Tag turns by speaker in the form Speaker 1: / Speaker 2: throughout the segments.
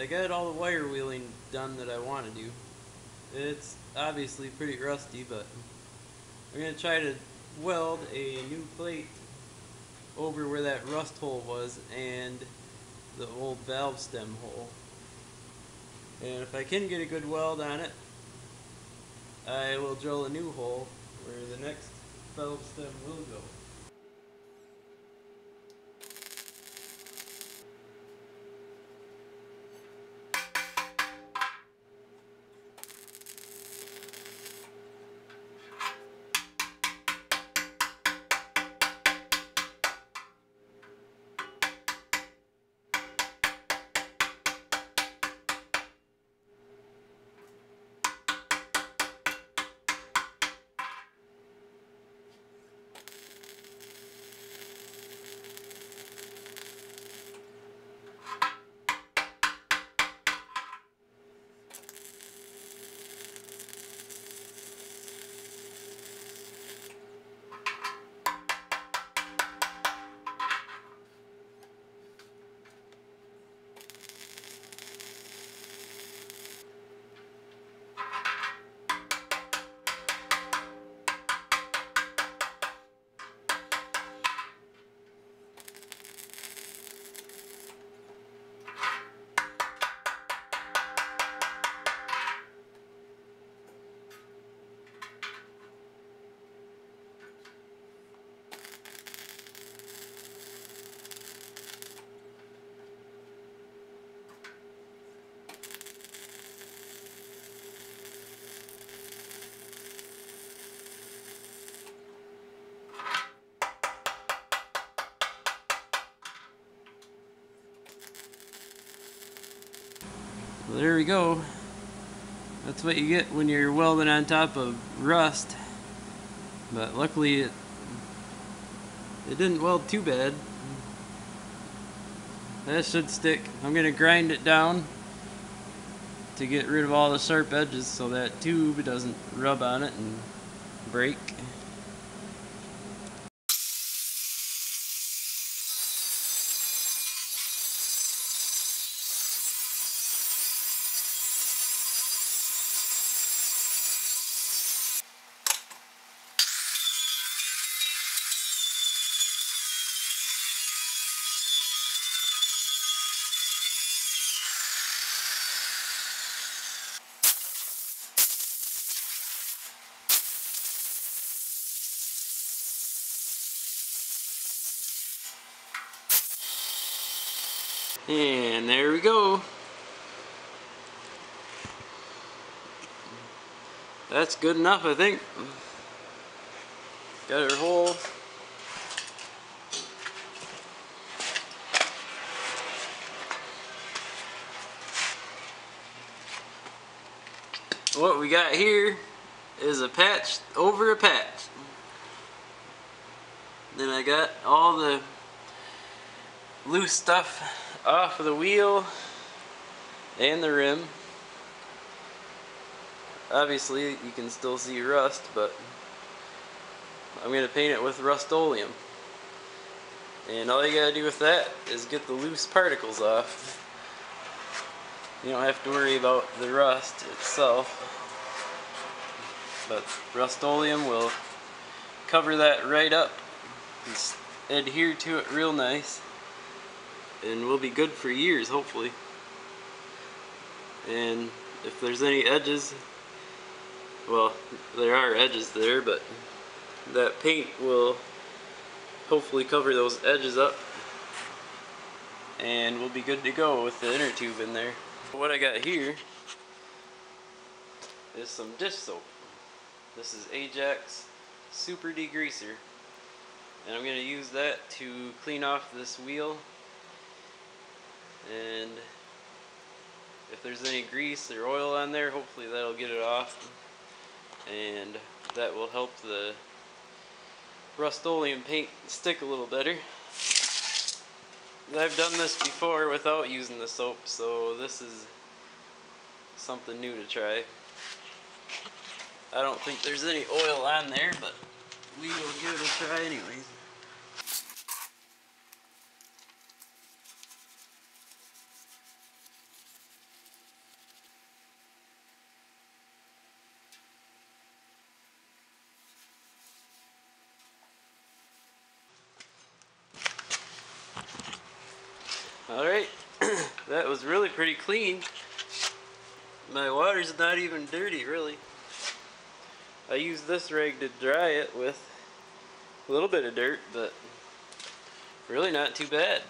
Speaker 1: I got all the wire wheeling done that I want to do. It's obviously pretty rusty, but I'm going to try to weld a new plate over where that rust hole was and the old valve stem hole. And if I can get a good weld on it, I will drill a new hole where the next valve stem will go. Well, there we go. That's what you get when you're welding on top of rust. But luckily it didn't weld too bad. That should stick. I'm going to grind it down to get rid of all the sharp edges so that tube doesn't rub on it and break. And there we go. That's good enough, I think. Got our hole. What we got here is a patch over a patch. Then I got all the loose stuff off of the wheel and the rim. Obviously you can still see rust, but I'm going to paint it with Rust-Oleum. And all you gotta do with that is get the loose particles off. You don't have to worry about the rust itself, but Rust-Oleum will cover that right up, just adhere to it real nice, and we'll be good for years, hopefully. And if there's any edges, well, there are edges there, but that paint will hopefully cover those edges up, and we'll be good to go with the inner tube in there. What I got here is some dish soap. This is Ajax Super Degreaser, and I'm going to use that to clean off this wheel, and if there's any grease or oil on there, hopefully that'll get it off, and that will help the Rust-Oleum paint stick a little better. I've done this before without using the soap, so this is something new to try. I don't think there's any oil on there, but we will give it a try anyways. That was really pretty clean. My water's not even dirty, really. I used this rag to dry it with a little bit of dirt, but really not too bad.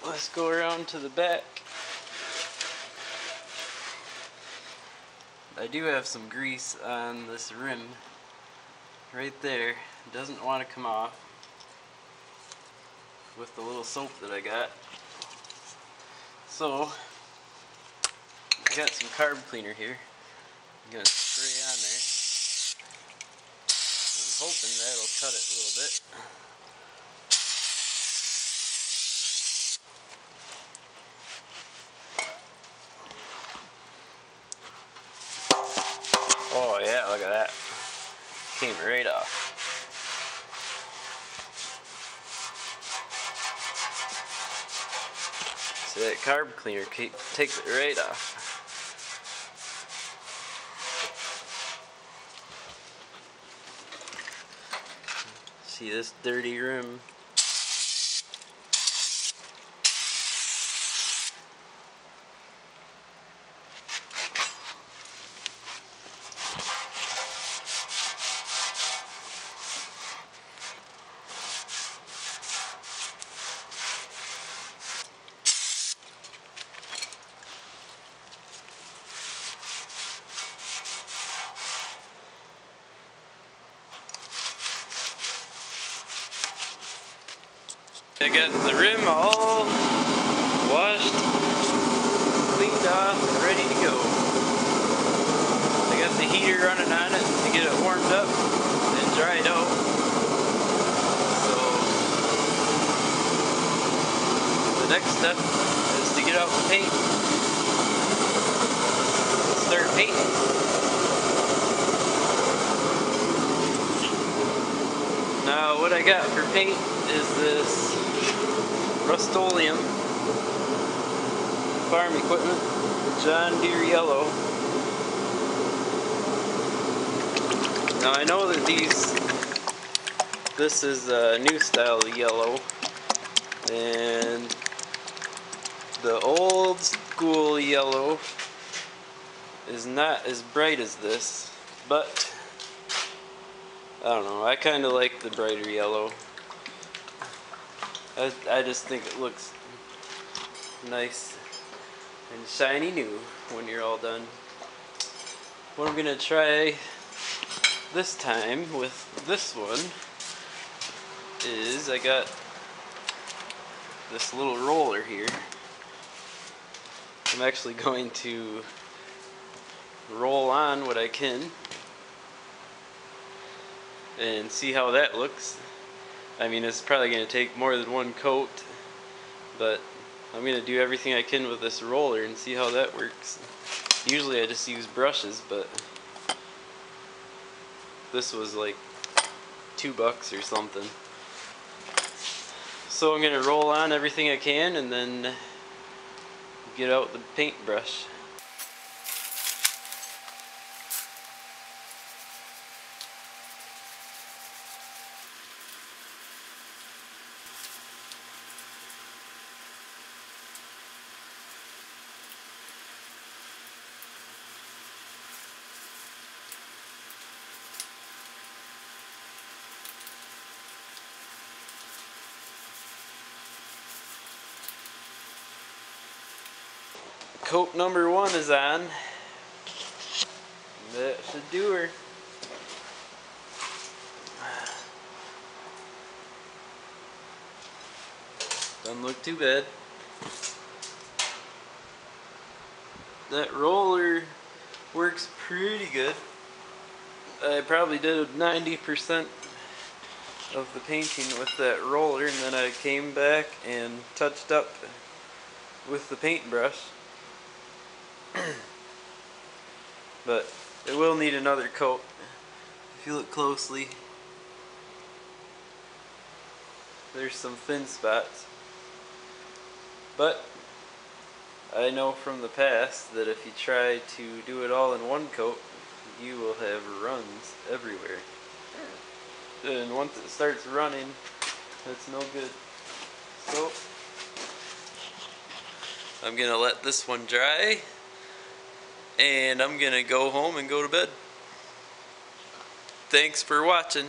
Speaker 1: Let's go around to the back. I do have some grease on this rim right there. It doesn't want to come off with the little soap that I got. So I got some carb cleaner here. I'm gonna spray on there. I'm hoping that'll cut it a little bit. Oh yeah, look at that. Came right off. So that carb cleaner takes it right off. See this dirty rim? I got the rim all washed, cleaned off, and ready to go. I got the heater running on it to get it warmed up and dried out. So the next step is to get out the paint and start painting. Now what I got for paint is this Rust-Oleum farm equipment, John Deere yellow. Now I know that this is a new style of yellow, and the old school yellow is not as bright as this, but I don't know, I kind of like the brighter yellow. I just think it looks nice and shiny new when you're all done. What I'm going to try this time with this one is I got this little roller here. I'm actually going to roll on what I can and see how that looks. I mean, it's probably going to take more than one coat, but I'm going to do everything I can with this roller and see how that works. Usually I just use brushes, but this was like $2 or something. So I'm going to roll on everything I can and then get out the paintbrush. Coat number 1 is on. That should do her. Doesn't look too bad. That roller works pretty good. I probably did 90% of the painting with that roller, and then I came back and touched up with the paintbrush. But it will need another coat. If you look closely, there's some thin spots. But I know from the past that if you try to do it all in one coat, you will have runs everywhere. And once it starts running, that's no good. I'm gonna let this one dry, and I'm gonna go home and go to bed. Thanks for watching.